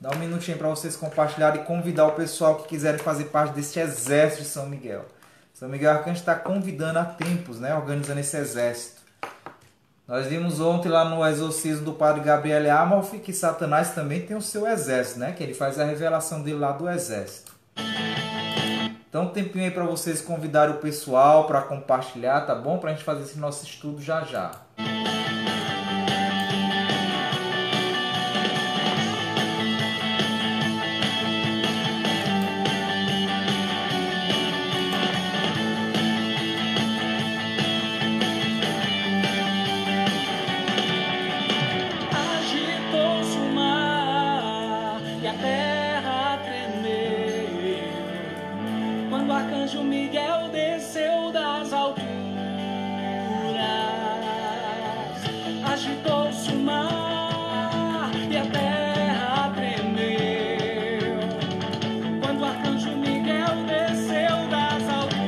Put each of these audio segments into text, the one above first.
Dá um minutinho para vocês compartilharem e convidar o pessoal que quiserem fazer parte deste exército de São Miguel. São Miguel Arcanjo está convidando há tempos, né? Organizando esse exército. Nós vimos ontem lá no exorcismo do padre Gabriel Amorf que Satanás também tem o seu exército, né? Que ele faz a revelação dele lá do exército. Então, um tempinho aí para vocês convidarem o pessoal para compartilhar, tá bom? Para a gente fazer esse nosso estudo já já. Arcanjo Miguel desceu das alturas, agitou-se o mar e a terra tremeu. Quando o Arcanjo Miguel desceu das alturas,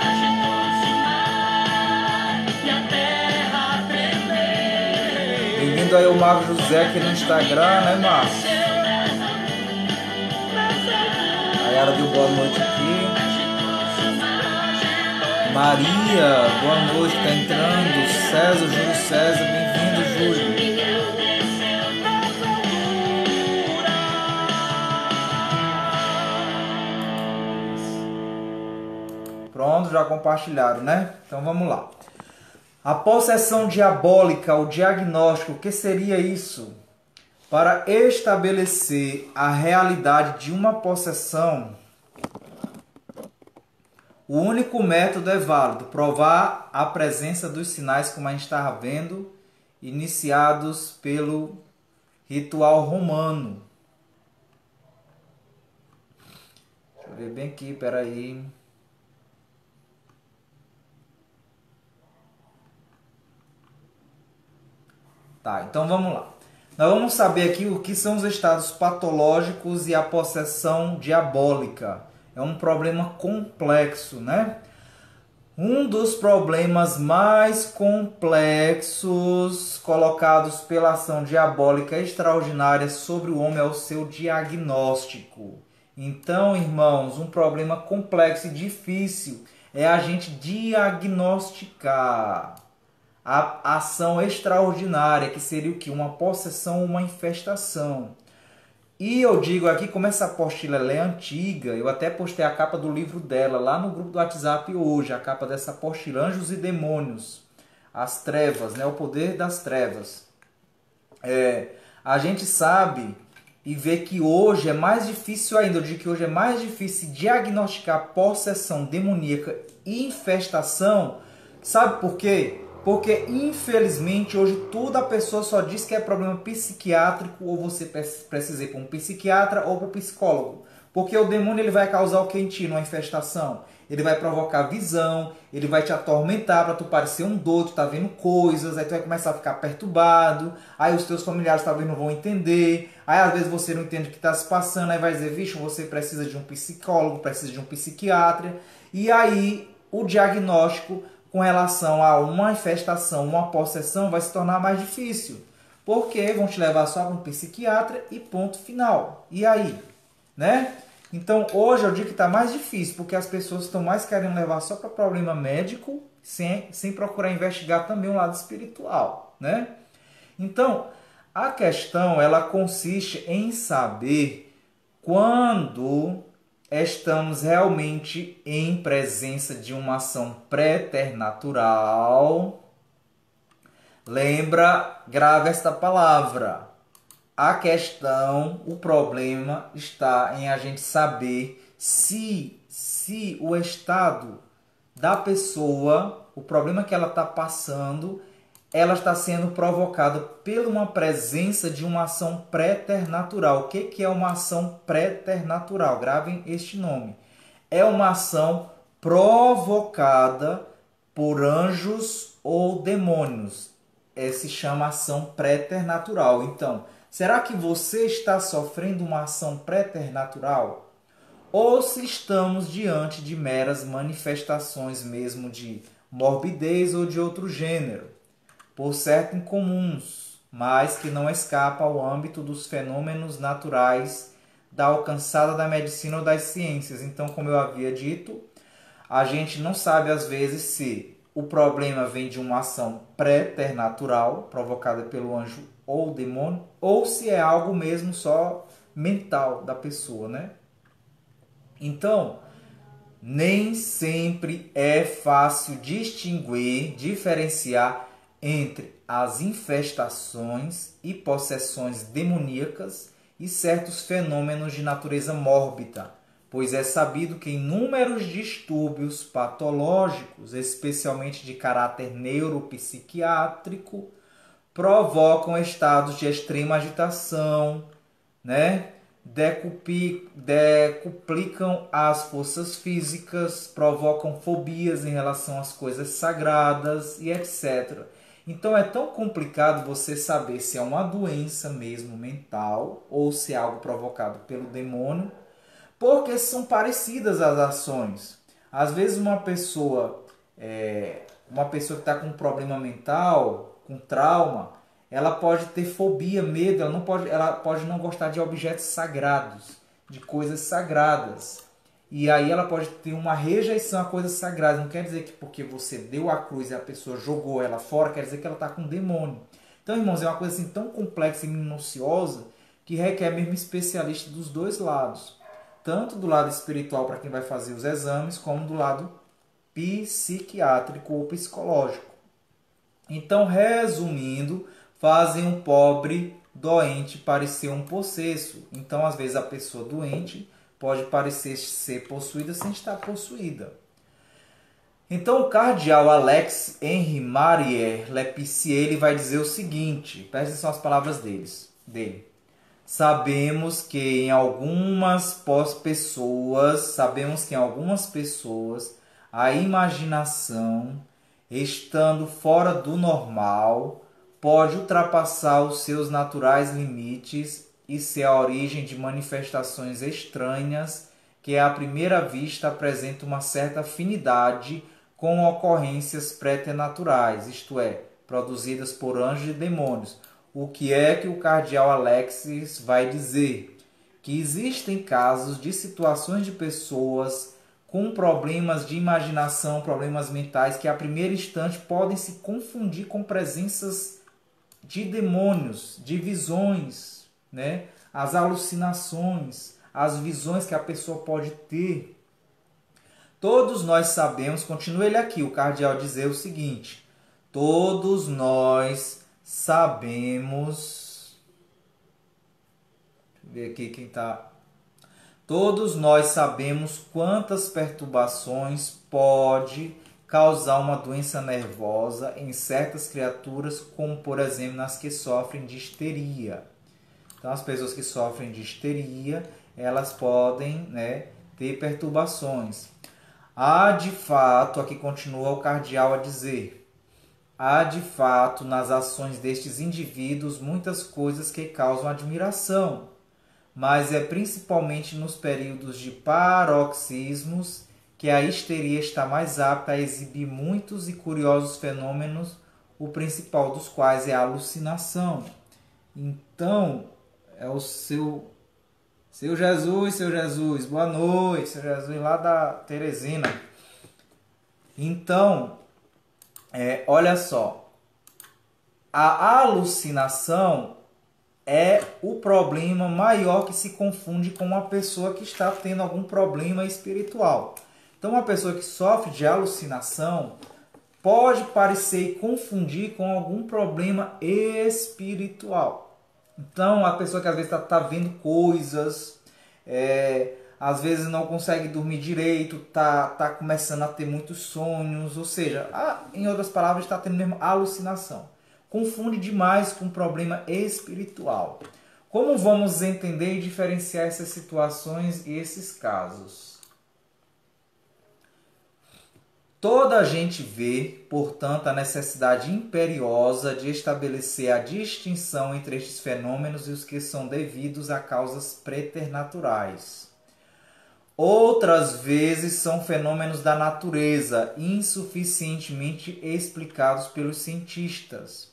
agitou-se o mar e a terra tremeu. Bem-vindo aí o Mago José aqui no Instagram, né, Márcio? Ela deu boa noite aqui. Maria, boa noite, tá entrando. César, Júlio César, bem-vindo, Júlio. Pronto, já compartilharam, né? Então vamos lá. A possessão diabólica, o diagnóstico, o que seria isso? Para estabelecer a realidade de uma possessão, o único método é válido, provar a presença dos sinais, como a gente estava vendo, iniciados pelo ritual romano. Deixa eu ver bem aqui, peraí. Tá, então vamos lá. Nós vamos saber aqui o que são os estados patológicos e a possessão diabólica. É um problema complexo, né? Um dos problemas mais complexos colocados pela ação diabólica extraordinária sobre o homem é o seu diagnóstico. Então, irmãos, um problema complexo e difícil é a gente diagnosticar a ação extraordinária, que seria o que? Uma possessão, uma infestação. E eu digo aqui, como essa apostila ela é antiga, eu até postei a capa do livro dela lá no grupo do WhatsApp hoje, a capa dessa apostila, Anjos e Demônios, as trevas, né? O poder das trevas. A gente sabe e vê que hoje é mais difícil ainda, eu digo que hoje é mais difícil diagnosticar possessão demoníaca e infestação. Sabe por quê? Porque, infelizmente, hoje toda a pessoa só diz que é problema psiquiátrico ou você precisa ir para um psiquiatra ou para um psicólogo. Porque o demônio ele vai causar o que em ti numa infestação? Ele vai provocar visão, ele vai te atormentar para tu parecer um doido, tá vendo coisas, aí tu vai começar a ficar perturbado, aí os teus familiares talvez não vão entender, aí às vezes você não entende o que está se passando, aí vai dizer, vixe, você precisa de um psicólogo, precisa de um psiquiatra, e aí o diagnóstico com relação a uma infestação, uma possessão, vai se tornar mais difícil. Porque vão te levar só para um psiquiatra e ponto final. E aí? Né? Então, hoje eu digo que está mais difícil, porque as pessoas estão mais querendo levar só para problema médico, sem procurar investigar também o lado espiritual. Né? Então, a questão ela consiste em saber quando estamos realmente em presença de uma ação preternatural. Lembra, grava esta palavra. A questão, o problema está em a gente saber se o estado da pessoa, o problema que ela está passando, ela está sendo provocada por uma presença de uma ação preternatural. O que é uma ação preternatural? Gravem este nome. É uma ação provocada por anjos ou demônios. Se chama ação preternatural. Então, será que você está sofrendo uma ação preternatural? Ou se estamos diante de meras manifestações mesmo de morbidez ou de outro gênero? Por certo, incomuns. mas que não escapa ao âmbito dos fenômenos naturais da alcançada da medicina ou das ciências. Então, como eu havia dito, a gente não sabe às vezes se o problema vem de uma ação preternatural provocada pelo anjo ou demônio, ou se é algo mesmo só mental da pessoa, né? Então, nem sempre é fácil distinguir, diferenciar entre as infestações e possessões demoníacas e certos fenômenos de natureza mórbida, pois é sabido que inúmeros distúrbios patológicos, especialmente de caráter neuropsiquiátrico, provocam estados de extrema agitação, né? Decuplicam as forças físicas, provocam fobias em relação às coisas sagradas e etc. Então é tão complicado você saber se é uma doença mesmo mental ou se é algo provocado pelo demônio, porque são parecidas as ações. Às vezes uma pessoa que está com um problema mental, com trauma, ela pode ter fobia, medo, ela pode não gostar de objetos sagrados, de coisas sagradas. E aí ela pode ter uma rejeição a coisas sagradas. Não quer dizer que porque você deu a cruz e a pessoa jogou ela fora, quer dizer que ela está com um demônio. Então, irmãos, é uma coisa assim tão complexa e minuciosa que requer mesmo especialista dos dois lados. Tanto do lado espiritual para quem vai fazer os exames, como do lado psiquiátrico ou psicológico. Então, resumindo, fazem um pobre doente parecer um possesso. Então, às vezes, a pessoa doente pode parecer ser possuída sem estar possuída. Então, o cardeal Alex Henri Marie Lepicier, ele vai dizer o seguinte, prestem atenção às palavras dele. Sabemos que em algumas pessoas a imaginação, estando fora do normal, pode ultrapassar os seus naturais limites e ser a origem de manifestações estranhas que à primeira vista apresentam uma certa afinidade com ocorrências preternaturais, isto é, produzidas por anjos e demônios. O que é que o cardeal Alexis vai dizer? Que existem casos de situações de pessoas com problemas de imaginação, problemas mentais, que a primeiro instante podem se confundir com presenças de demônios, de visões, né? As alucinações, as visões que a pessoa pode ter. Todos nós sabemos, continua ele aqui, o cardeal dizer o seguinte, todos nós sabemos, deixa eu ver aqui quem está. Todos nós sabemos quantas perturbações pode causar uma doença nervosa em certas criaturas, como por exemplo nas que sofrem de histeria. Então as pessoas que sofrem de histeria, elas podem, né, ter perturbações. Há de fato, aqui continua o cardeal a dizer, há de fato nas ações destes indivíduos muitas coisas que causam admiração, mas é principalmente nos períodos de paroxismos que a histeria está mais apta a exibir muitos e curiosos fenômenos, o principal dos quais é a alucinação. Então, é o seu Jesus, boa noite, seu Jesus lá da Teresina. Então, olha só, a alucinação é o problema maior que se confunde com uma pessoa que está tendo algum problema espiritual. Então, uma pessoa que sofre de alucinação pode parecer e confundir com algum problema espiritual. Então, a pessoa que às vezes está vendo coisas, às vezes não consegue dormir direito, tá começando a ter muitos sonhos, ou seja, em outras palavras, está tendo mesmo alucinação. Confunde demais com problema espiritual. Como vamos entender e diferenciar essas situações e esses casos? Toda a gente vê, portanto, a necessidade imperiosa de estabelecer a distinção entre estes fenômenos e os que são devidos a causas preternaturais. Outras vezes são fenômenos da natureza, insuficientemente explicados pelos cientistas.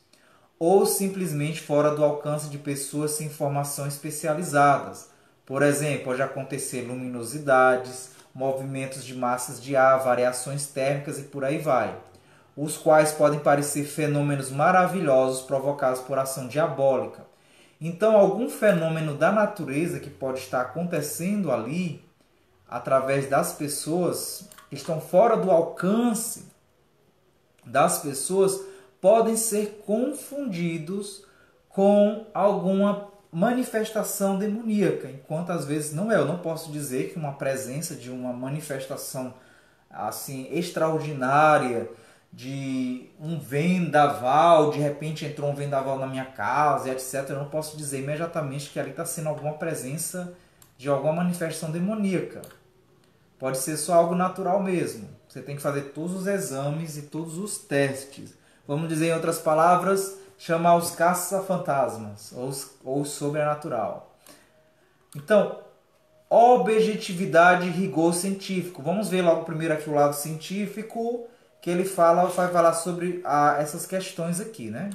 ou simplesmente fora do alcance de pessoas sem formação especializadas. Por exemplo, pode acontecer luminosidades, movimentos de massas de ar, variações térmicas e por aí vai, os quais podem parecer fenômenos maravilhosos provocados por ação diabólica. Então, algum fenômeno da natureza que pode estar acontecendo ali, através das pessoas que estão fora do alcance das pessoas, podem ser confundidos com alguma manifestação demoníaca, enquanto às vezes não é. Eu não posso dizer que uma presença de uma manifestação assim extraordinária, de um vendaval, de repente entrou um vendaval na minha casa, etc. Eu não posso dizer imediatamente que ali está sendo alguma presença de alguma manifestação demoníaca. Pode ser só algo natural mesmo. Você tem que fazer todos os exames e todos os testes. Vamos dizer em outras palavras, chamar os caça-fantasmas ou sobrenatural. Então, objetividade e rigor científico. Vamos ver logo primeiro aqui o lado científico, que ele vai falar sobre essas questões aqui, né?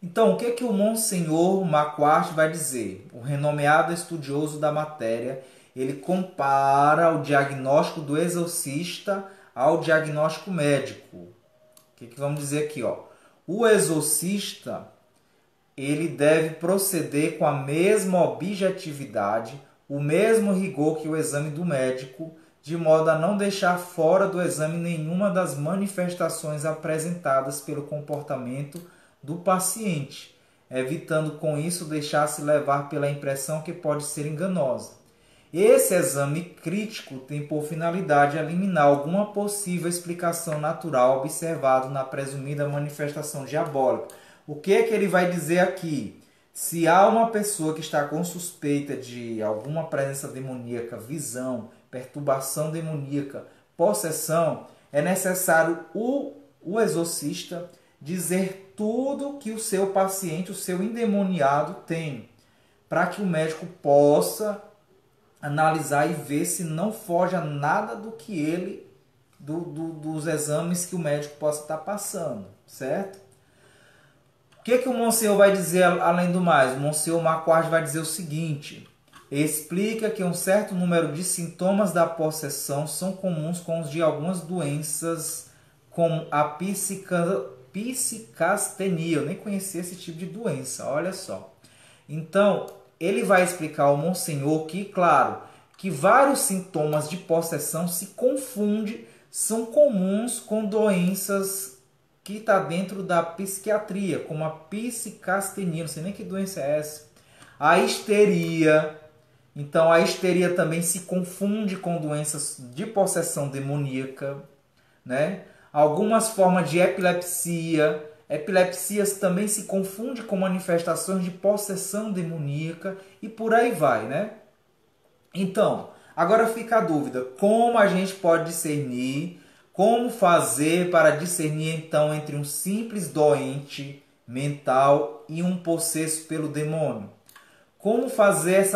Então, o que o Monsenhor Marquardt vai dizer? O renomeado estudioso da matéria, ele compara o diagnóstico do exorcista ao diagnóstico médico. O que vamos dizer aqui? Ó? O exorcista, ele deve proceder com a mesma objetividade, o mesmo rigor que o exame do médico, de modo a não deixar fora do exame nenhuma das manifestações apresentadas pelo comportamento do paciente, evitando com isso deixar-se levar pela impressão que pode ser enganosa. Esse exame crítico tem por finalidade eliminar alguma possível explicação natural observada na presumida manifestação diabólica. O que ele vai dizer aqui? Se há uma pessoa que está com suspeita de alguma presença demoníaca, visão, perturbação demoníaca, possessão, é necessário o exorcista dizer tudo que o seu paciente, o seu endemoniado tem, para que o médico possa analisar e ver se não foge a nada do que ele, dos exames que o médico possa estar passando, certo? O que o Monsenhor vai dizer além do mais? O Monsenhor Marquardt vai dizer o seguinte: explica que um certo número de sintomas da possessão são comuns com os de algumas doenças, como a psicastenia. Eu nem conhecia esse tipo de doença, olha só. Então, ele vai explicar ao Monsenhor que, claro, que vários sintomas de possessão se confundem, são comuns com doenças que está dentro da psiquiatria, como a psicastenia, não sei nem que doença é essa. A histeria. Então, a histeria também se confunde com doenças de possessão demoníaca, né? Algumas formas de epilepsia. Epilepsias também se confunde com manifestações de possessão demoníaca e por aí vai, né? Então, agora fica a dúvida: como a gente pode discernir, como fazer para discernir então entre um simples doente mental e um possesso pelo demônio? Como fazer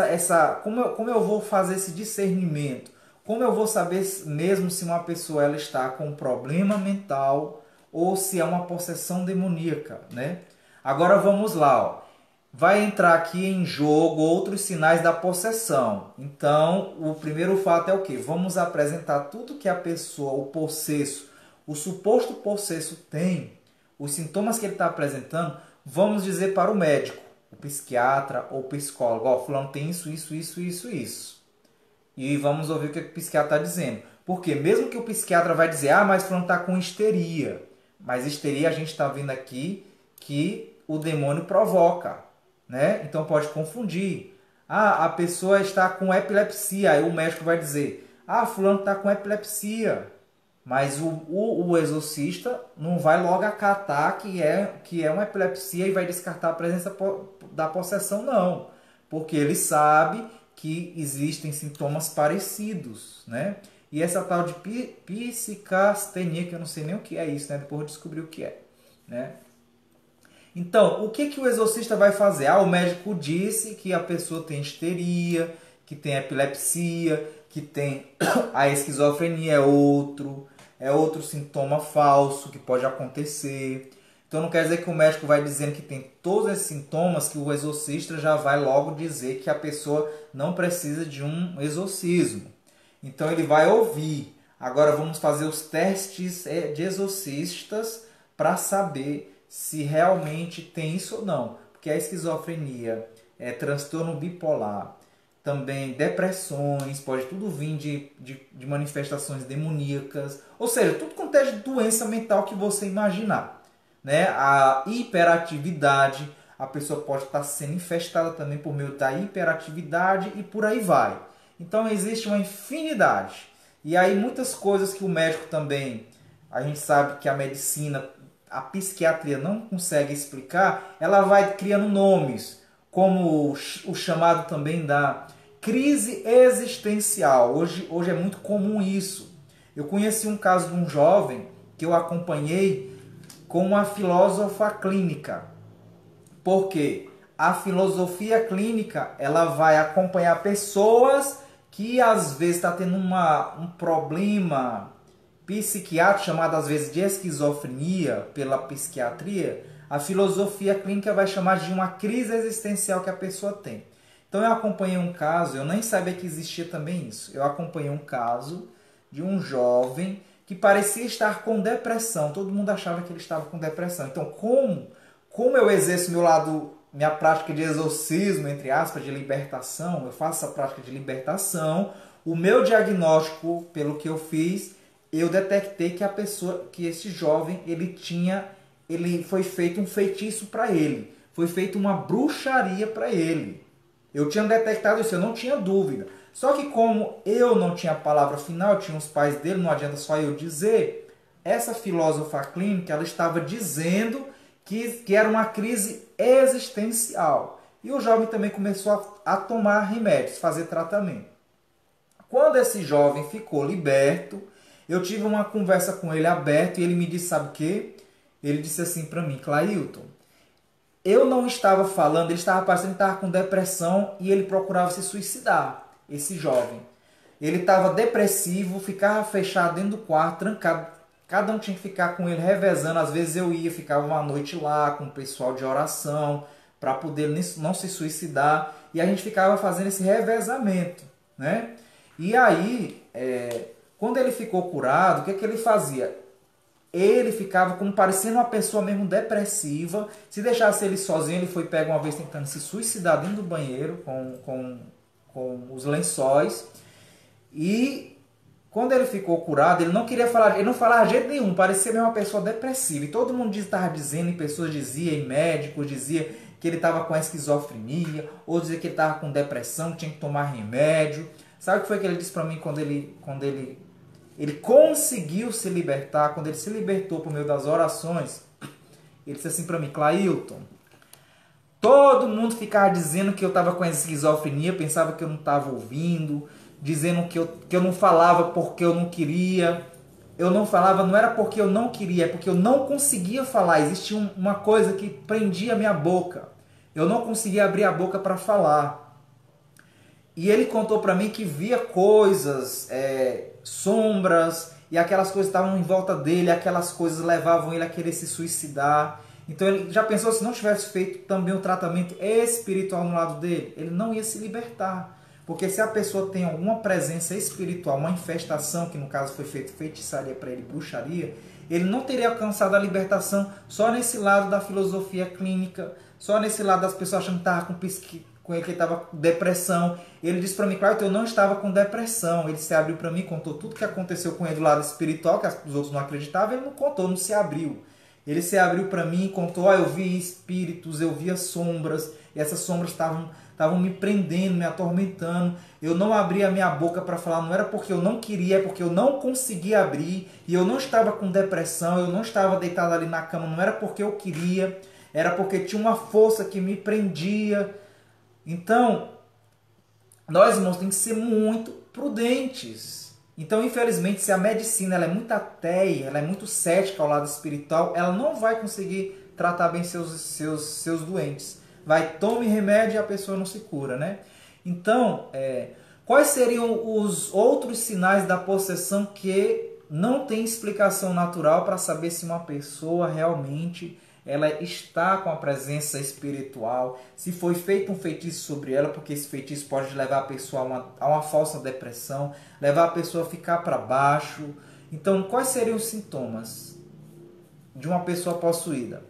como eu vou fazer esse discernimento? Como eu vou saber mesmo se uma pessoa ela está com um problema mental ou se é uma possessão demoníaca, né? Agora vamos lá, ó. Vai entrar aqui em jogo outros sinais da possessão. Então, o primeiro fato é o quê? Vamos apresentar tudo que a pessoa, o possesso, o suposto possesso tem, os sintomas que ele está apresentando, vamos dizer para o médico, o psiquiatra ou o psicólogo: ó, fulano tem isso. E vamos ouvir o que o psiquiatra está dizendo. Porque mesmo que o psiquiatra vai dizer: mas fulano está com histeria. Mas histeria a gente está vendo aqui que o demônio provoca, né? Então pode confundir. A pessoa está com epilepsia. Aí o médico vai dizer: fulano está com epilepsia. Mas o exorcista não vai logo acatar que é uma epilepsia e vai descartar a presença da possessão, não. Porque ele sabe que existem sintomas parecidos, né? E essa tal de psicastenia, que eu não sei nem o que é isso, né? Depois eu descobri o que é, né? Então, o que o exorcista vai fazer? O médico disse que a pessoa tem histeria, que tem epilepsia, que tem a esquizofrenia, é outro sintoma falso que pode acontecer. Então não quer dizer que o médico vai dizendo que tem todos esses sintomas que o exorcista já vai logo dizer que a pessoa não precisa de um exorcismo. Então ele vai ouvir. Agora vamos fazer os testes de exorcistas para saber se realmente tem isso ou não. Porque a esquizofrenia, transtorno bipolar, também depressões, pode tudo vir de manifestações demoníacas. Ou seja, tudo quanto é de doença mental que você imaginar. Né? A hiperatividade, a pessoa pode estar sendo infestada também por meio da hiperatividade e por aí vai. Então existe uma infinidade. E aí muitas coisas que o médico também, a gente sabe que a medicina, a psiquiatria não consegue explicar, ela vai criando nomes, como o chamado também da crise existencial. Hoje é muito comum isso. Eu conheci um caso de um jovem que eu acompanhei com uma filósofa clínica. Por quê? A filosofia clínica, ela vai acompanhar pessoas que às vezes está tendo um problema psiquiátrico, chamado às vezes de esquizofrenia pela psiquiatria. A filosofia clínica vai chamar de uma crise existencial que a pessoa tem. Então eu acompanhei um caso, eu nem sabia que existia também isso. Eu acompanhei um caso de um jovem que parecia estar com depressão. Todo mundo achava que ele estava com depressão. Então como eu exerço minha prática de exorcismo, entre aspas, de libertação, eu faço essa prática de libertação, o meu diagnóstico, pelo que eu fiz, eu detectei que esse jovem, ele foi feito um feitiço para ele, foi feita uma bruxaria para ele. Eu tinha detectado isso, eu não tinha dúvida. Só que como eu não tinha a palavra final, tinha os pais dele, não adianta só eu dizer, essa filósofa clínica, ela estava dizendo que era uma crise existencial. E o jovem também começou a tomar remédios, fazer tratamento. Quando esse jovem ficou liberto, eu tive uma conversa com ele aberta e ele me disse, sabe o quê? Ele disse assim para mim, Clailton, eu não estava falando, ele estava parecendo que estava com depressão e ele procurava se suicidar, esse jovem. Ele estava depressivo, ficava fechado dentro do quarto, trancado. Cada um tinha que ficar com ele revezando. Às vezes eu ia, ficava uma noite lá com o pessoal de oração para poder não se suicidar. E a gente ficava fazendo esse revezamento, né? E aí, quando ele ficou curado, o que ele fazia? Ele ficava como parecendo uma pessoa mesmo depressiva. Se deixasse ele sozinho, ele foi pego uma vez tentando se suicidar dentro do banheiro com os lençóis. E quando ele ficou curado, ele não queria falar, ele não falava de jeito nenhum, parecia mesmo uma pessoa depressiva. E todo mundo estava dizendo, e pessoas diziam, e médicos diziam que ele estava com esquizofrenia, ou dizia que ele estava com depressão, que tinha que tomar remédio. Sabe o que foi que ele disse para mim quando ele conseguiu se libertar, quando ele se libertou por meio das orações? Ele disse assim para mim, Clailton, todo mundo ficava dizendo que eu estava com esquizofrenia, pensava que eu não estava ouvindo, dizendo que eu não falava porque eu não queria. Eu não falava, não era porque eu não queria, é porque eu não conseguia falar. Existia uma coisa que prendia a minha boca. Eu não conseguia abrir a boca para falar. E ele contou para mim que via coisas, sombras, e aquelas coisas estavam em volta dele, aquelas coisas levavam ele a querer se suicidar. Então ele já pensou, se não tivesse feito também o tratamento espiritual no lado dele, ele não ia se libertar. Porque se a pessoa tem alguma presença espiritual, uma infestação, que no caso foi feito feitiçaria para ele, bruxaria, ele não teria alcançado a libertação só nesse lado da filosofia clínica, só nesse lado das pessoas achando que estava com ele, que estava com depressão. Ele disse para mim, claro, que eu não estava com depressão. Ele se abriu para mim, contou tudo que aconteceu com ele do lado espiritual, que os outros não acreditavam, ele não contou, não se abriu. Ele se abriu para mim e contou, eu vi espíritos, eu via sombras, e essas sombras estavam me prendendo, me atormentando. Eu não abria a minha boca para falar, não era porque eu não queria, é porque eu não conseguia abrir, e eu não estava com depressão, eu não estava deitado ali na cama, não era porque eu queria, era porque tinha uma força que me prendia. Então, nós, irmãos, temos que ser muito prudentes. Então, infelizmente, se a medicina ela é muito ateia, ela é muito cética ao lado espiritual, ela não vai conseguir tratar bem seus doentes. Vai, tome remédio e a pessoa não se cura, né? Então, quais seriam os outros sinais da possessão que não tem explicação natural para saber se uma pessoa realmente ela está com a presença espiritual, se foi feito um feitiço sobre ela, porque esse feitiço pode levar a pessoa a uma falsa depressão, levar a pessoa a ficar para baixo. Então, quais seriam os sintomas de uma pessoa possuída?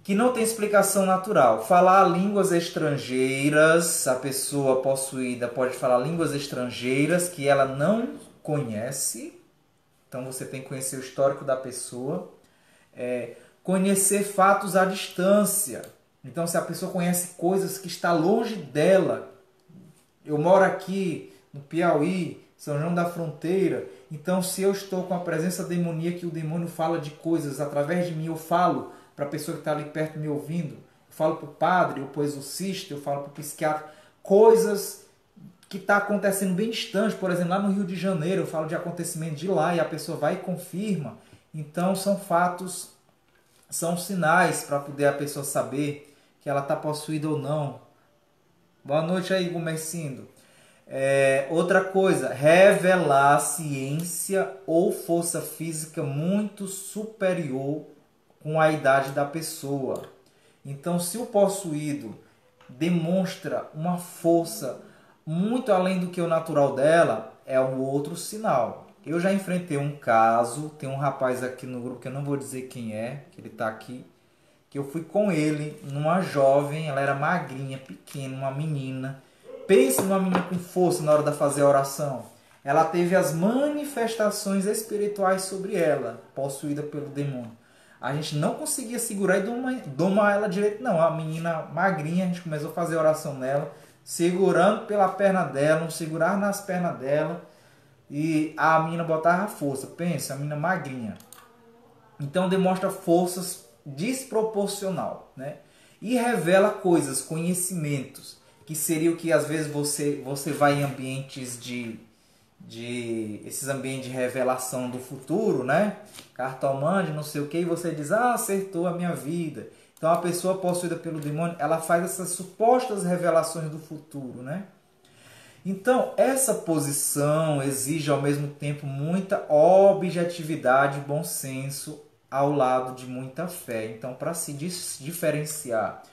Que não tem explicação natural. Falar línguas estrangeiras, a pessoa possuída pode falar línguas estrangeiras que ela não conhece. Então você tem que conhecer o histórico da pessoa. Conhecer fatos à distância. Então se a pessoa conhece coisas que está longe dela. Eu moro aqui no Piauí, São João da Fronteira. Então se eu estou com a presença demoníaca e o demônio fala de coisas através de mim, eu falo para a pessoa que está ali perto me ouvindo, eu falo para o padre, ou para o exorcista, eu falo para o psiquiatra, coisas que está acontecendo bem distante, por exemplo, lá no Rio de Janeiro, eu falo de acontecimento de lá e a pessoa vai e confirma. Então são fatos, são sinais para poder a pessoa saber que ela está possuída ou não. Boa noite aí, Gomercindo. Outra coisa, revelar ciência ou força física muito superior com a idade da pessoa. Então, se o possuído demonstra uma força muito além do que o natural dela, é um outro sinal. Eu já enfrentei um caso, tem um rapaz aqui no grupo que eu não vou dizer quem é, que ele está aqui, que eu fui com ele numa jovem, ela era magrinha, pequena, uma menina. Pense numa menina com força na hora de fazer a oração. Ela teve as manifestações espirituais sobre ela, possuída pelo demônio. A gente não conseguia segurar e domar ela direito, não. A menina magrinha, a gente começou a fazer oração nela, segurando pela perna dela, segurar nas pernas dela, e a menina botava força. Pensa, a menina magrinha. Então demonstra forças desproporcional, né? E revela coisas, conhecimentos, que seria o que às vezes você vai em ambientes esses ambientes de revelação do futuro, né? Cartomante, não sei o que, e você diz, acertou a minha vida. Então a pessoa possuída pelo demônio, ela faz essas supostas revelações do futuro, né? Então essa posição exige ao mesmo tempo muita objetividade e bom senso ao lado de muita fé. Então, para se diferenciar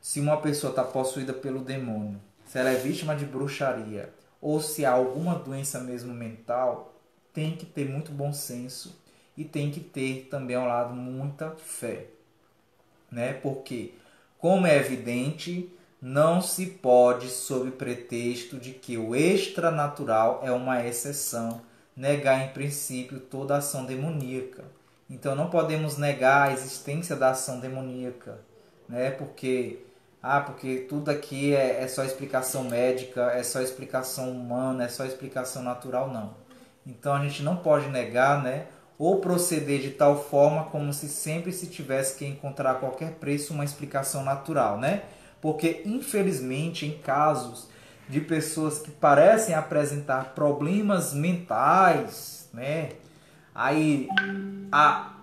se uma pessoa está possuída pelo demônio, se ela é vítima de bruxaria, ou se há alguma doença mesmo mental, tem que ter muito bom senso e tem que ter também ao lado muita fé, né? Porque, como é evidente, não se pode, sob pretexto de que o extranatural é uma exceção, negar em princípio toda ação demoníaca. Então não podemos negar a existência da ação demoníaca, né? Porque tudo aqui é só explicação médica, é só explicação humana, é só explicação natural, não. Então a gente não pode negar, né? Ou proceder de tal forma como se sempre se tivesse que encontrar a qualquer preço uma explicação natural, né? Porque infelizmente em casos de pessoas que parecem apresentar problemas mentais, né? Aí a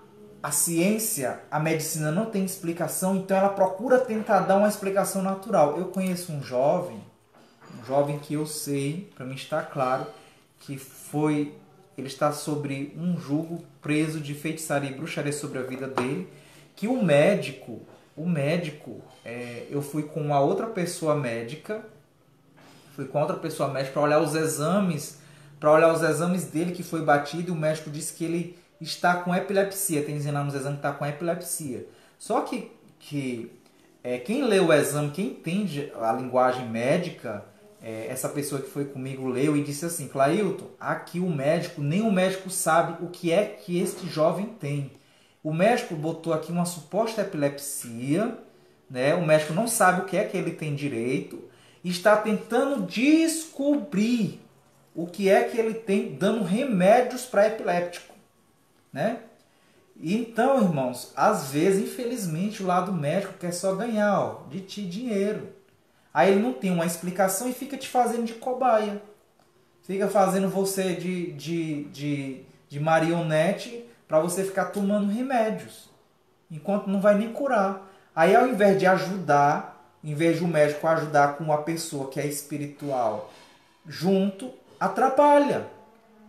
ciência, a medicina não tem explicação, então ela procura tentar dar uma explicação natural. Eu conheço um jovem que eu sei, para mim está claro, que ele está sobre um julgo preso de feitiçaria e bruxaria sobre a vida dele, que o médico, eu fui com uma outra pessoa médica, para olhar os exames, dele que foi batido, e o médico disse que ele está com epilepsia, tem dizendo lá nos exames que está com epilepsia. Só que quem lê o exame, quem entende a linguagem médica, essa pessoa que foi comigo leu e disse assim, Clailton, aqui nem o médico sabe o que é que este jovem tem. O médico botou aqui uma suposta epilepsia, né? O médico não sabe o que é que ele tem direito, e está tentando descobrir o que é que ele tem, dando remédios para epiléptico, né? Então, irmãos, às vezes, infelizmente, o lado médico quer só ganhar de ti dinheiro. Aí ele não tem uma explicação e fica te fazendo de cobaia. Fica fazendo você de marionete para você ficar tomando remédios, enquanto não vai nem curar. Aí ao invés de ajudar, em vez de o médico ajudar com uma pessoa que é espiritual junto, atrapalha.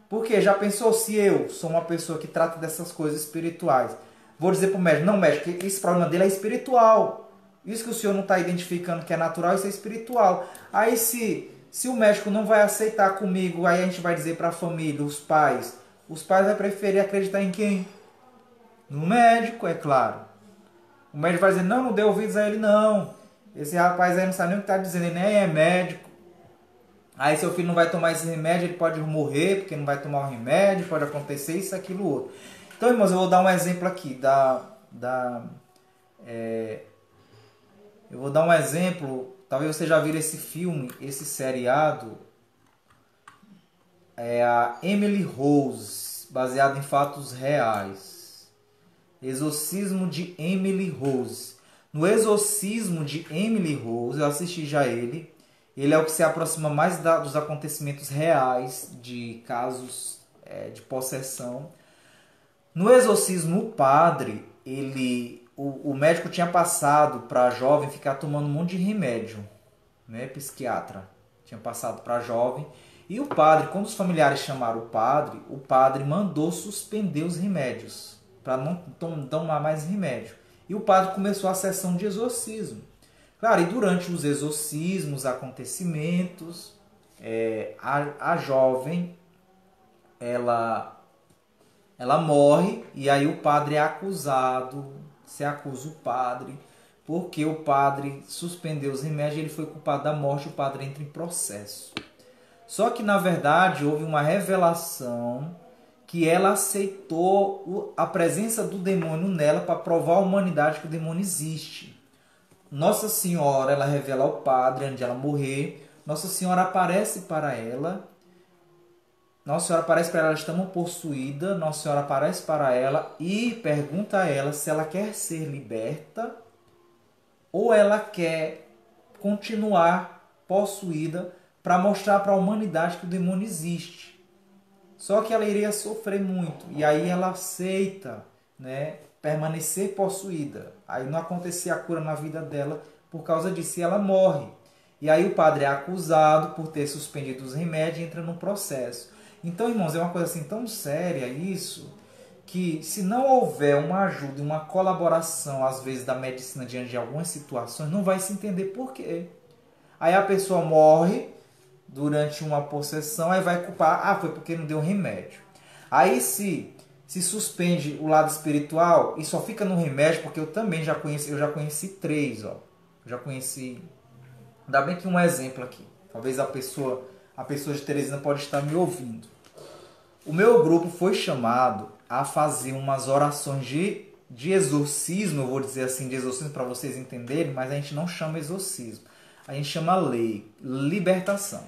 Porque já pensou se eu sou uma pessoa que trata dessas coisas espirituais, vou dizer para o médico, não, médico, esse problema dele é espiritual. Isso que o senhor não está identificando que é natural, isso é espiritual. Aí se o médico não vai aceitar comigo, aí a gente vai dizer para a família, os pais vão preferir acreditar em quem? No médico, é claro. O médico vai dizer, não dê ouvidos a ele, não. Esse rapaz aí não sabe nem o que está dizendo, ele nem é médico. Aí seu filho não vai tomar esse remédio, ele pode morrer porque não vai tomar o remédio, pode acontecer isso, aquilo, outro. Então, irmãos, eu vou dar um exemplo aqui. Eu vou dar um exemplo, talvez você já viu esse filme, esse seriado, é a Emily Rose, baseado em fatos reais. Exorcismo de Emily Rose. No Exorcismo de Emily Rose, eu assisti já ele. Ele é o que se aproxima mais dos acontecimentos reais, de casos de possessão. No Exorcismo, o padre, o médico tinha passado para a jovem ficar tomando um monte de remédio, né, psiquiatra. Tinha passado para a jovem. E o padre, quando os familiares chamaram o padre mandou suspender os remédios, para não tomar mais remédio. E o padre começou a sessão de exorcismo. Claro, e durante os exorcismos, acontecimentos, a jovem, ela morre, e aí o padre é acusado, se acusa o padre, porque o padre suspendeu os remédios e ele foi culpado da morte, o padre entra em processo. Só que, na verdade, houve uma revelação que ela aceitou a presença do demônio nela para provar à humanidade que o demônio existe. Nossa Senhora, ela revela ao padre antes de ela morrer. Nossa Senhora aparece para ela. Nossa Senhora aparece para ela, ela estamos possuída. Nossa Senhora aparece para ela e pergunta a ela se ela quer ser liberta ou ela quer continuar possuída para mostrar para a humanidade que o demônio existe. Só que ela iria sofrer muito. E aí ela aceita, né, permanecer possuída. Aí não acontecia a cura na vida dela por causa disso. E ela morre. E aí o padre é acusado por ter suspendido os remédios e entra no processo. Então, irmãos, é uma coisa assim tão séria isso, que se não houver uma ajuda, uma colaboração, às vezes, da medicina diante de algumas situações, não vai se entender por quê. Aí a pessoa morre durante uma possessão, aí vai culpar, foi porque não deu remédio. Aí se suspende o lado espiritual e só fica no remédio, porque eu já conheci 3, ó. Eu já conheci, ainda bem que um exemplo aqui. Talvez a pessoa de Teresina pode estar me ouvindo. O meu grupo foi chamado a fazer umas orações de exorcismo, eu vou dizer assim, de exorcismo para vocês entenderem, mas a gente não chama exorcismo. A gente chama libertação.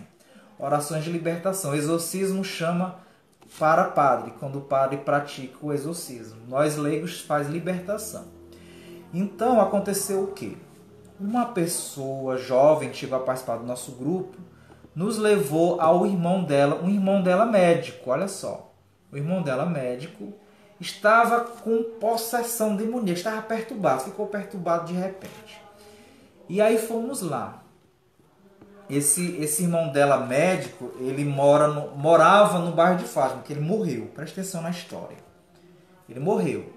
Orações de libertação. Exorcismo chama para padre, quando o padre pratica o exorcismo. Nós leigos faz libertação. Então aconteceu o quê? Uma pessoa jovem que chegou a participar do nosso grupo nos levou ao irmão dela, um irmão dela médico, olha só. O irmão dela médico estava com possessão demoníaca, estava perturbado, ficou perturbado de repente. E aí fomos lá. Esse irmão dela médico, ele morava no bairro de Fátima, que ele morreu. Presta atenção na história. Ele morreu.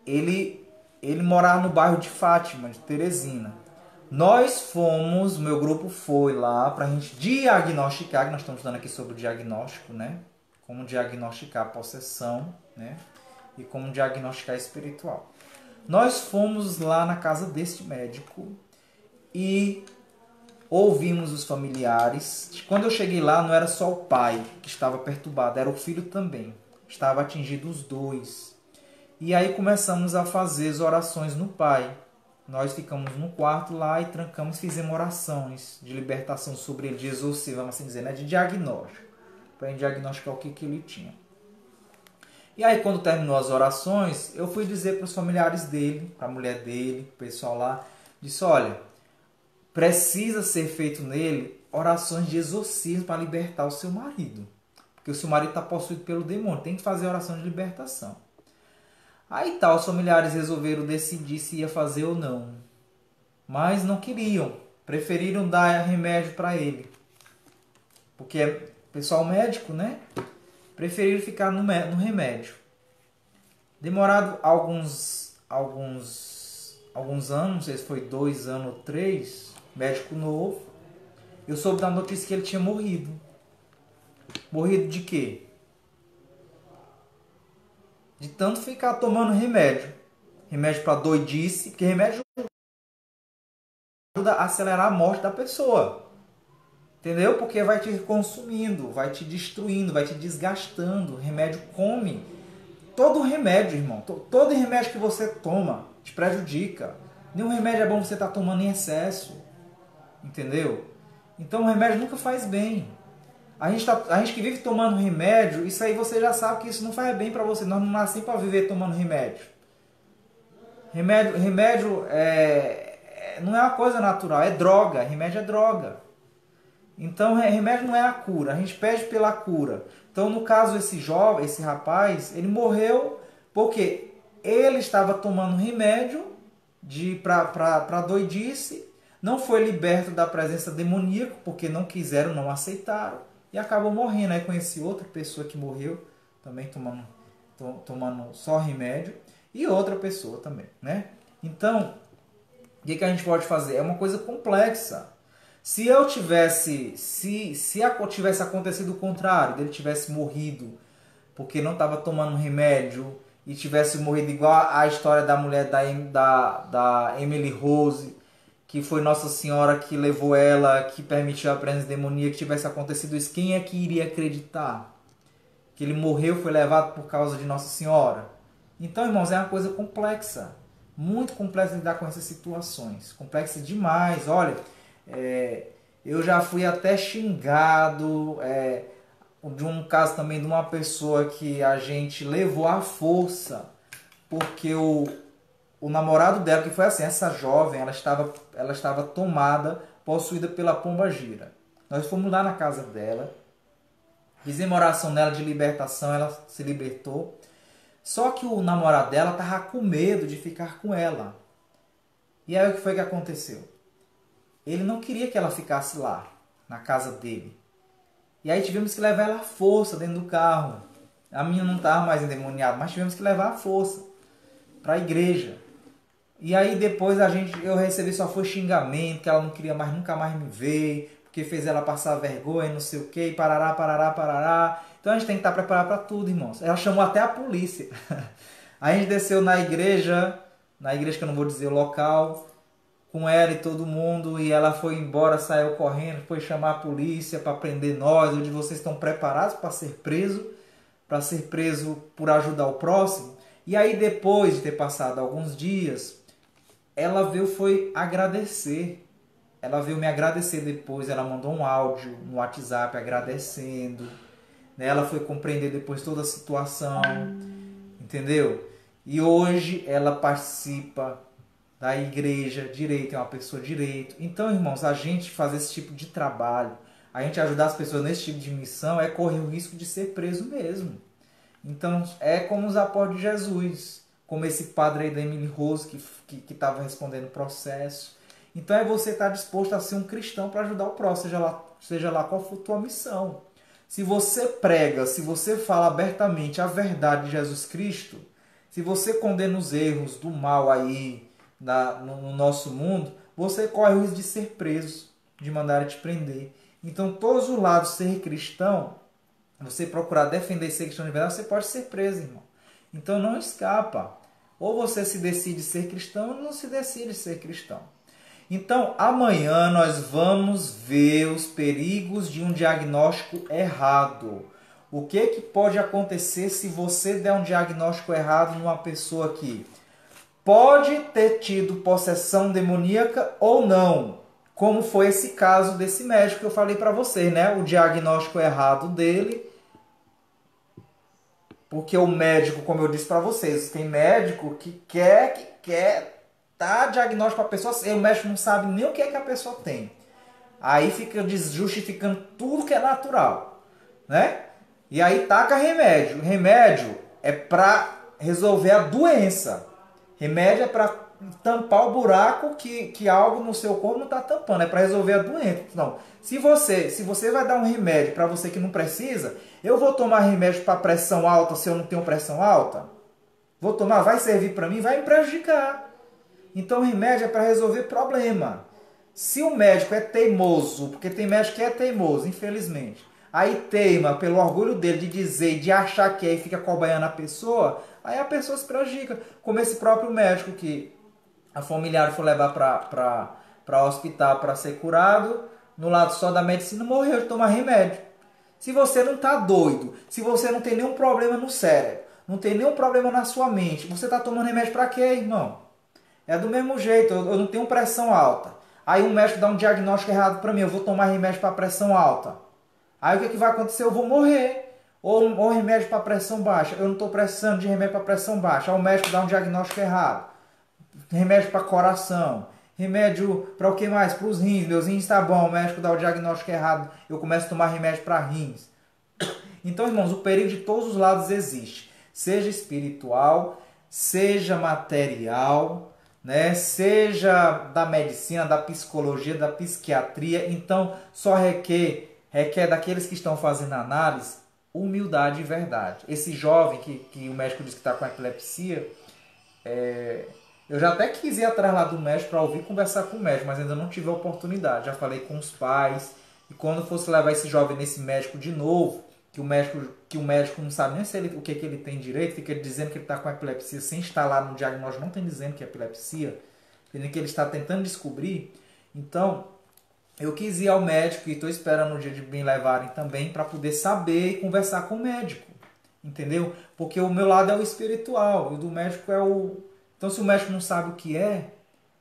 Ele morava no bairro de Fátima, de Teresina. Meu grupo foi lá para a gente diagnosticar, que nós estamos estudando aqui sobre o diagnóstico, né? Como diagnosticar a possessão, né? E como diagnosticar espiritual. Nós fomos lá na casa deste médico e ouvimos os familiares. Quando eu cheguei lá, não era só o pai que estava perturbado, era o filho também. Estava atingido os dois. E aí começamos a fazer as orações no pai. Nós ficamos no quarto lá e trancamos, fizemos orações de libertação sobre ele, de exorcismo, vamos assim dizer, né? De diagnóstico, para diagnosticar o que ele tinha. E aí, quando terminou as orações, eu fui dizer para os familiares dele, para a mulher dele, o pessoal lá, disse, olha, precisa ser feito nele orações de exorcismo para libertar o seu marido. Porque o seu marido está possuído pelo demônio, tem que fazer oração de libertação. Aí os familiares resolveram decidir se ia fazer ou não. Mas não queriam. Preferiram dar remédio para ele. Porque é pessoal médico, né? Preferiram ficar no remédio. Demorado alguns anos, não sei se foi 2 anos ou 3, médico novo, eu soube da notícia que ele tinha morrido. Morrido de quê? De tanto ficar tomando remédio. Remédio para doidice, porque remédio ajuda a acelerar a morte da pessoa. Entendeu? Porque vai te consumindo, vai te destruindo, vai te desgastando. O remédio come. Todo remédio, irmão, todo remédio que você toma te prejudica. Nenhum remédio é bom você estar tomando em excesso. Entendeu? Então o remédio nunca faz bem. A gente que vive tomando remédio, isso aí você já sabe que isso não faz bem para você. Nós não nascemos para viver tomando remédio. Remédio não é uma coisa natural, é droga. Remédio é droga. Então remédio não é a cura, a gente pede pela cura. Então no caso esse rapaz, ele morreu porque ele estava tomando remédio para doidice, não foi liberto da presença demoníaca porque não quiseram, não aceitaram e acabou morrendo. Aí conheci outra pessoa que morreu também tomando só remédio e outra pessoa também, né? Então, o que a gente pode fazer? É uma coisa complexa. Se tivesse acontecido o contrário, dele tivesse morrido porque não estava tomando remédio e tivesse morrido igual a história da mulher da Emily Rose, que foi Nossa Senhora que levou ela, que permitiu a presença demoníaca, que tivesse acontecido isso, quem é que iria acreditar? Que ele morreu, foi levado por causa de Nossa Senhora? Então, irmãos, é uma coisa complexa, muito complexa de lidar com essas situações, complexa demais. Olha, eu já fui até xingado de um caso também de uma pessoa que a gente levou à força, porque o namorado dela, que foi assim, essa jovem, ela estava tomada, possuída pela pombagira. Nós fomos lá na casa dela, fizemos oração nela de libertação, ela se libertou. Só que o namorado dela estava com medo de ficar com ela. E aí o que foi que aconteceu? Ele não queria que ela ficasse lá, na casa dele. E aí tivemos que levar ela à força dentro do carro. A menina não estava mais endemoniada, mas tivemos que levar à força para a igreja. E aí depois eu recebi só foi xingamento, que ela não queria mais, nunca mais me ver, porque fez ela passar vergonha, não sei o que, parará, parará, parará. Então a gente tem que estar preparado para tudo, irmãos. Ela chamou até a polícia. A gente desceu na igreja que eu não vou dizer o local, com ela e todo mundo, e ela foi embora, saiu correndo, foi chamar a polícia para prender nós, onde vocês estão preparados para ser preso por ajudar o próximo. E aí depois de ter passado alguns dias, ela foi agradecer. Ela veio me agradecer depois, ela mandou um áudio no WhatsApp agradecendo. Né? Ela foi compreender depois toda a situação, entendeu? E hoje ela participa da igreja direito, é uma pessoa direito. Então, irmãos, a gente fazer esse tipo de trabalho, a gente ajudar as pessoas nesse tipo de missão, é correr o risco de ser preso mesmo. Então, é como os apóstolos de Jesus, como esse padre aí da Emily Rose, que estava respondendo o processo. Então, é você estar disposto a ser um cristão para ajudar o próximo, seja lá qual for a tua missão. Se você prega, se você fala abertamente a verdade de Jesus Cristo, se você condena os erros do mal aí no nosso mundo, você corre o risco de ser preso, de mandarem te prender. Então, todos os lados ser cristão, você procurar defender ser cristão de verdade, você pode ser preso, irmão. Então, não escapa. Ou você se decide ser cristão, ou não se decide ser cristão. Então, amanhã nós vamos ver os perigos de um diagnóstico errado. O que pode acontecer se você der um diagnóstico errado numa pessoa que pode ter tido possessão demoníaca ou não, como foi esse caso desse médico que eu falei para vocês, né? O diagnóstico errado dele, porque o médico, como eu disse para vocês, tem médico que quer dar diagnóstico para a pessoa, e o médico não sabe nem o que é que a pessoa tem. Aí fica justificando tudo que é natural, né? E aí taca remédio. Remédio é para resolver a doença. Remédio é para tampar o buraco que algo no seu corpo não está tampando. É para resolver a doença. Então, se você vai dar um remédio para você que não precisa, eu vou tomar remédio para pressão alta se eu não tenho pressão alta? Vou tomar, vai servir para mim, vai me prejudicar. Então o remédio é para resolver problema. Se o médico é teimoso, porque tem médico que é teimoso, infelizmente, aí teima pelo orgulho dele de dizer, de achar que é e fica cobrando a pessoa, aí a pessoa se prejudica. Como esse próprio médico que a familiar foi levar para o hospital para ser curado, no lado só da medicina, morreu de tomar remédio. Se você não está doido, se você não tem nenhum problema no cérebro, não tem nenhum problema na sua mente, você está tomando remédio para quê, irmão? É do mesmo jeito, eu não tenho pressão alta. Aí um médico dá um diagnóstico errado para mim, eu vou tomar remédio para pressão alta. Aí o que, que vai acontecer? Eu vou morrer. Ou remédio para pressão baixa. Eu não estou precisando de remédio para pressão baixa. Aí o médico dá um diagnóstico errado. Remédio para coração. Remédio para o que mais? Para os rins. Meus rins tá bom, o médico dá o diagnóstico errado. Eu começo a tomar remédio para rins. Então, irmãos, o perigo de todos os lados existe. Seja espiritual, seja material, né? Seja da medicina, da psicologia, da psiquiatria. Então, só requer daqueles que estão fazendo análise, humildade e verdade. Esse jovem que o médico disse que está com epilepsia, eu já até quis ir atrás lá do médico para ouvir conversar com o médico, mas ainda não tive a oportunidade. Já falei com os pais, e quando fosse levar esse jovem nesse médico de novo, que o médico não sabe nem se o que ele tem direito, fica dizendo que ele está com epilepsia sem estar lá no diagnóstico, não tem dizendo que é epilepsia, dizendo que ele está tentando descobrir. Então, eu quis ir ao médico e estou esperando o dia de me levarem também para poder saber e conversar com o médico, entendeu? Porque o meu lado é o espiritual e o do médico é o... Então, se o médico não sabe o que é,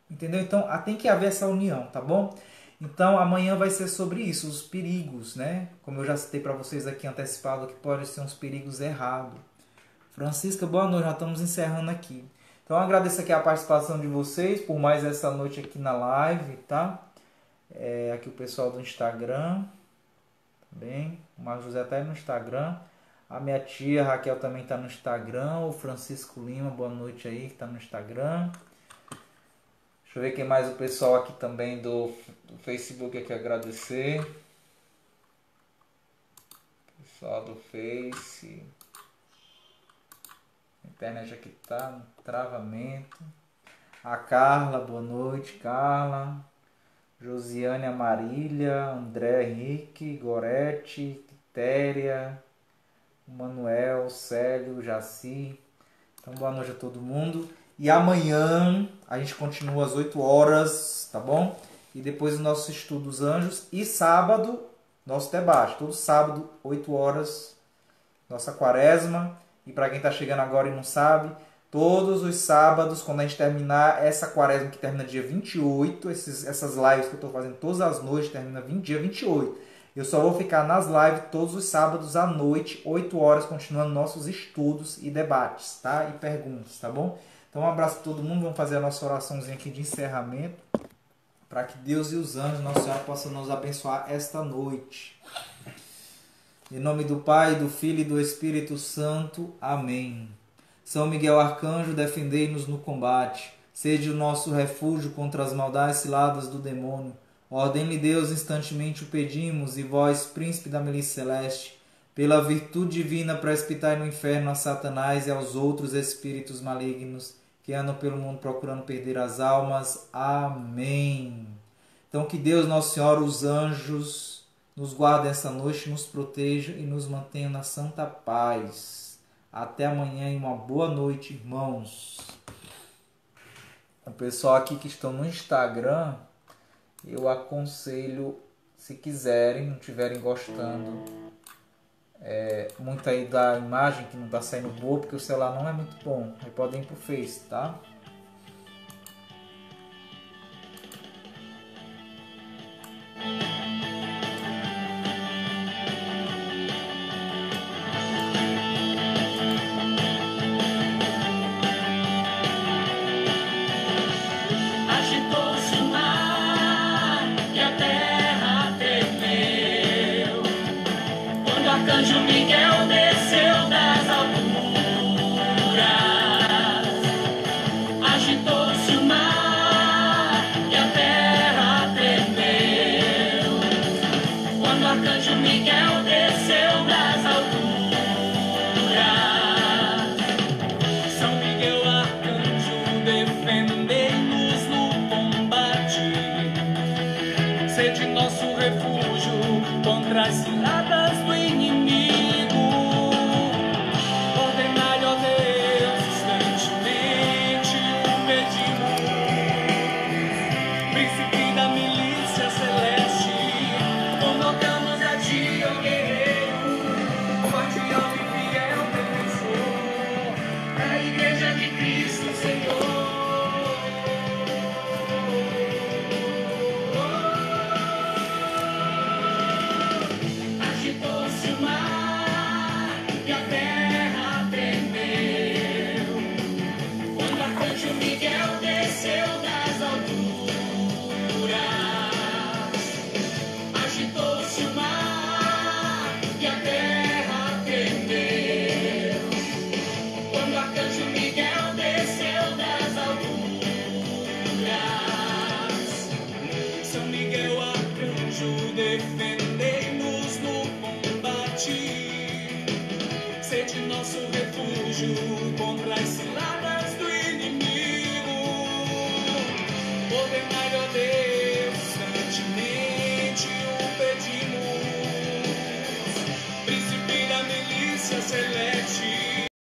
entendeu? Então, tem que haver essa união, tá bom? Então, amanhã vai ser sobre isso, os perigos, né? Como eu já citei para vocês aqui antecipado, que podem ser uns perigos errados. Francisca, boa noite, já estamos encerrando aqui. Então, eu agradeço aqui a participação de vocês por mais essa noite aqui na live, tá? Aqui o pessoal do Instagram, bem? O Marcos José está aí no Instagram. A minha tia Raquel também está no Instagram. O Francisco Lima, boa noite aí, que está no Instagram. Deixa eu ver quem mais, o pessoal aqui também do Facebook aqui, agradecer. Pessoal do Face. A internet aqui tá no travamento. A Carla, boa noite, Carla. Josiane Amarília, André Henrique, Gorete, Quitéria, Manuel, Célio, Jaci. Então, boa noite a todo mundo. E amanhã a gente continua às 8 horas, tá bom? E depois o nosso estudo dos anjos. E sábado, nosso debate. Todo sábado, 8 horas, nossa quaresma. E para quem está chegando agora e não sabe, todos os sábados, quando a gente terminar essa quaresma que termina dia 28, essas lives que eu estou fazendo todas as noites, termina dia 28. Eu só vou ficar nas lives todos os sábados à noite, 8 horas, continuando nossos estudos e debates, tá? E perguntas, tá bom? Então um abraço para todo mundo, vamos fazer a nossa oraçãozinha aqui de encerramento, para que Deus e os anjos, Nossa Senhora, possam nos abençoar esta noite. Em nome do Pai, do Filho e do Espírito Santo. Amém. São Miguel Arcanjo, defendei-nos no combate. Sede o nosso refúgio contra as maldades ciladas do demônio. Ordem-lhe Deus, instantemente o pedimos, e vós, príncipe da milícia celeste, pela virtude divina, precipitai no inferno a Satanás e aos outros espíritos malignos que andam pelo mundo procurando perder as almas. Amém. Então que Deus, Nossa Senhora, os anjos, nos guardem essa noite, nos protejam e nos mantenham na santa paz. Até amanhã e uma boa noite, irmãos. O pessoal aqui que estão no Instagram, eu aconselho, se quiserem, não estiverem gostando muito aí da imagem, que não está saindo boa, porque o celular não é muito bom, aí podem ir pro Face, tá? Agitou-se o mar e a terra tremeu, quando o arcanjo Miguel desceu das alturas. Agitou-se o mar e a terra tremeu, quando o arcanjo Miguel desceu das alturas. São contra as ciladas do inimigo. Ordenai, ó Deus, instantemente o pedimos. Príncipe da milícia celeste, convocamos a ti, ó guerreiro, forte, homem fiel, defensor, a igreja de Cristo, Senhor. Agitou-se o mar e a terra tremeu, quando arcanjo Miguel desceu das alturas. Agitou-se o mar e a terra tremeu, quando arcanjo Miguel desceu das alturas. São Miguel, arcanjo, defendei-nos no combate, sede nosso refúgio contra as ciladas